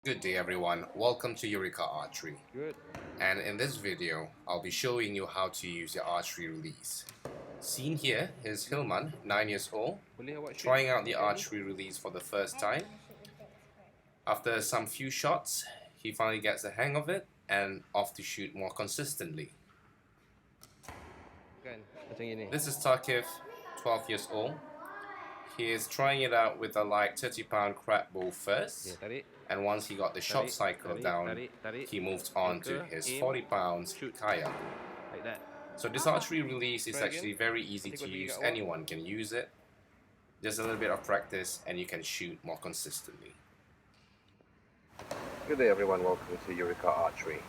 Good day everyone, welcome to Eureka Archery. Good. And in this video, I'll be showing you how to use the archery release. Seen here is Hilman, 9 years old, trying out the archery release for the first time. After some few shots, he finally gets the hang of it and off to shoot more consistently. This is Takif, 12 years old. He is trying it out with a light 30-pound crab bow first, and once he got the shot cycle down, he moved on to his 40 pounds kayak. Like that. So this archery release is actually very easy to use, anyone can use it. Just a little bit of practice and you can shoot more consistently. Good day everyone, welcome to Eureka Archery.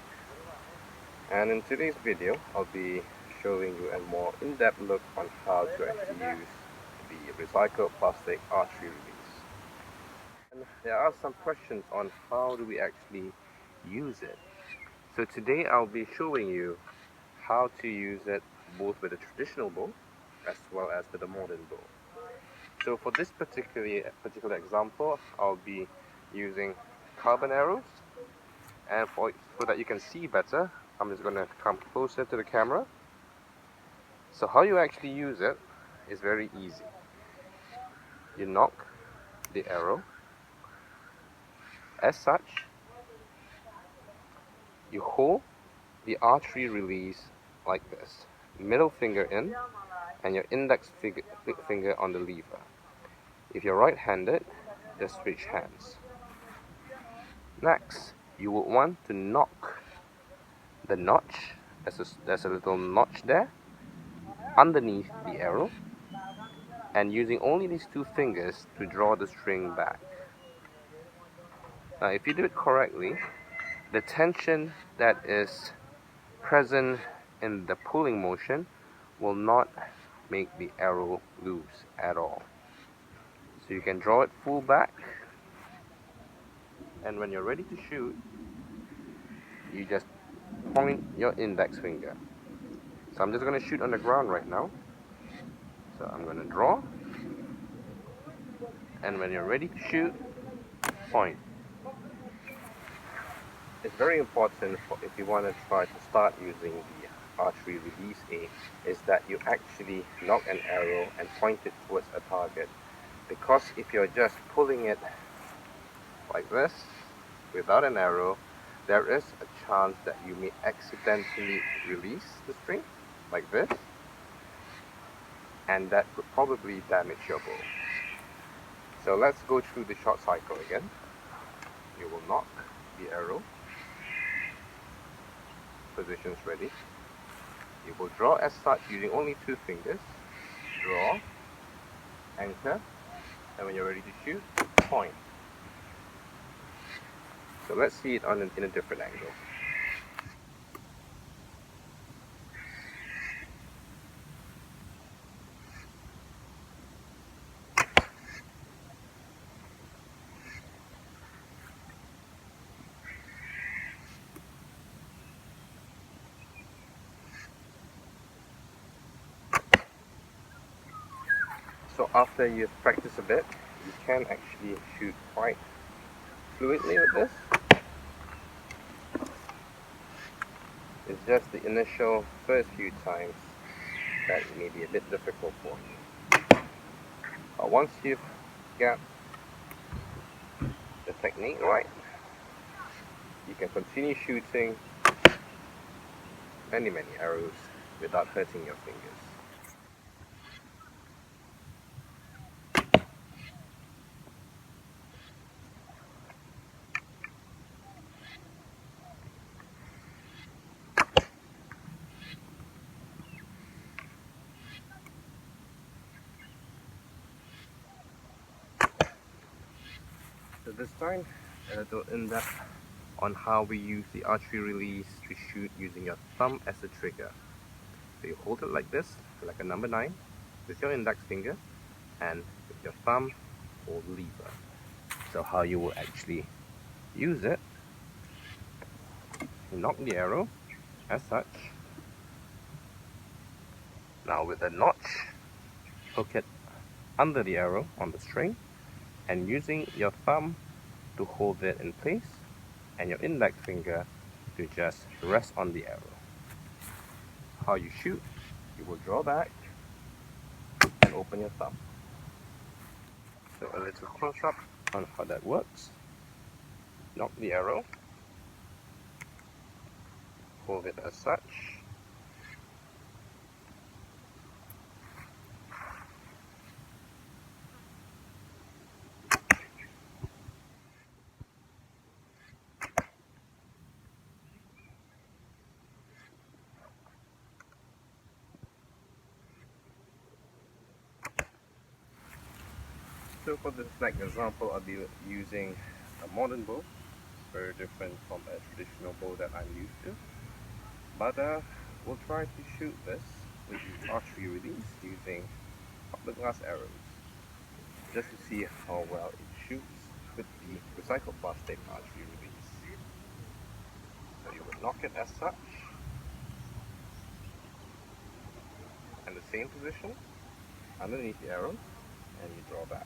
And in today's video, I'll be showing you a more in-depth look on how to actually use the recycled plastic archery release. And there are some questions on how do we actually use it. So today I'll be showing you how to use it both with a traditional bow as well as with a modern bow. So for this particular example, I'll be using carbon arrows, and so that you can see better, I'm just going to come closer to the camera. So how you actually use it is very easy. You knock the arrow as such, you hold the archery release like this, middle finger in and your index finger on the lever. If you're right-handed, just switch hands. Next, you would want to knock the notch, there's a little notch there, underneath the arrow, and using only these two fingers to draw the string back. Now if you do it correctly, the tension that is present in the pulling motion will not make the arrow loose at all. So you can draw it full back, and when you're ready to shoot, you just point your index finger. So I'm just going to shoot on the ground right now. So I'm going to draw, and when you're ready to shoot, point. It's very important if you want to try to start using the archery release aid, is that you actually knock an arrow and point it towards a target. Because if you're just pulling it like this without an arrow, there is a chance that you may accidentally release the string like this, and that could probably damage your bow. So let's go through the shot cycle again. You will knock the arrow, positions ready. You will draw as such using only two fingers. Draw, anchor, and when you're ready to shoot, point. So let's see it in a different angle. So after you've practiced a bit, you can actually shoot quite fluidly with this. It's just the initial first few times that may be a bit difficult for you. But once you've got the technique right, you can continue shooting many arrows without hurting your fingers. So this time, a little in-depth on how we use the archery release to shoot using your thumb as a trigger. So you hold it like this, like a number 9, with your index finger, and with your thumb hold the lever. So how you will actually use it, you knock the arrow as such. Now with a notch, hook it under the arrow on the string, and using your thumb to hold it in place, and your index finger to just rest on the arrow. How you shoot, you will draw back and open your thumb. So a little close-up on how that works. Knock the arrow, hold it as such, so for this next example, I'll be using a modern bow. It's very different from a traditional bow that I'm used to. But we'll try to shoot this with the archery release using fiberglass arrows, just to see how well it shoots with the recycled plastic archery release. So you would knock it as such, in the same position, underneath the arrow, and you draw back.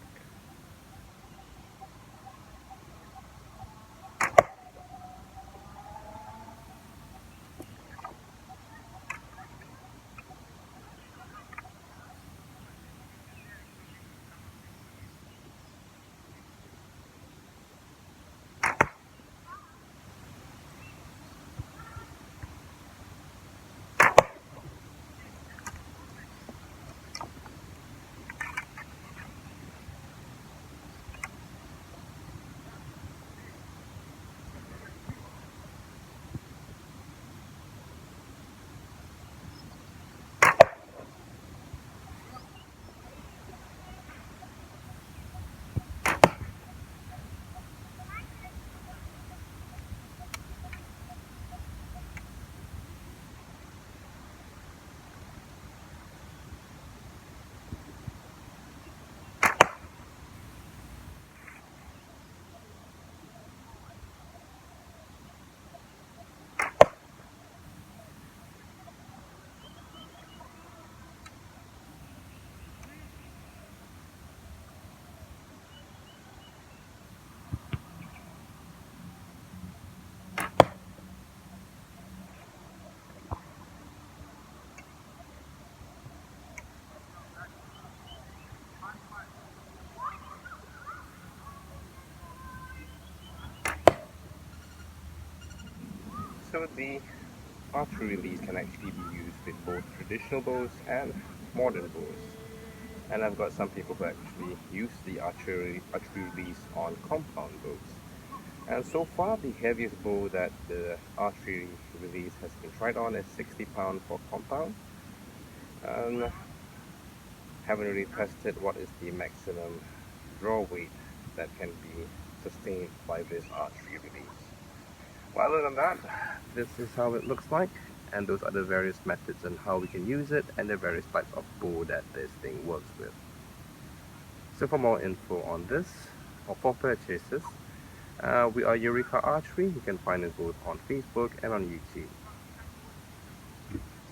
So the archery release can actually be used with both traditional bows and modern bows. And I've got some people who actually use the archery release on compound bows. And so far, the heaviest bow that the archery release has been tried on is 60 pounds for compound. Haven't really tested what is the maximum draw weight that can be sustained by this archery release. Well, other than that, this is how it looks like, and those are the various methods and how we can use it and the various types of bow that this thing works with. So for more info on this, or for purchases, we are Eureka Archery. You can find us both on Facebook and on YouTube.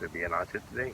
So be an archer today.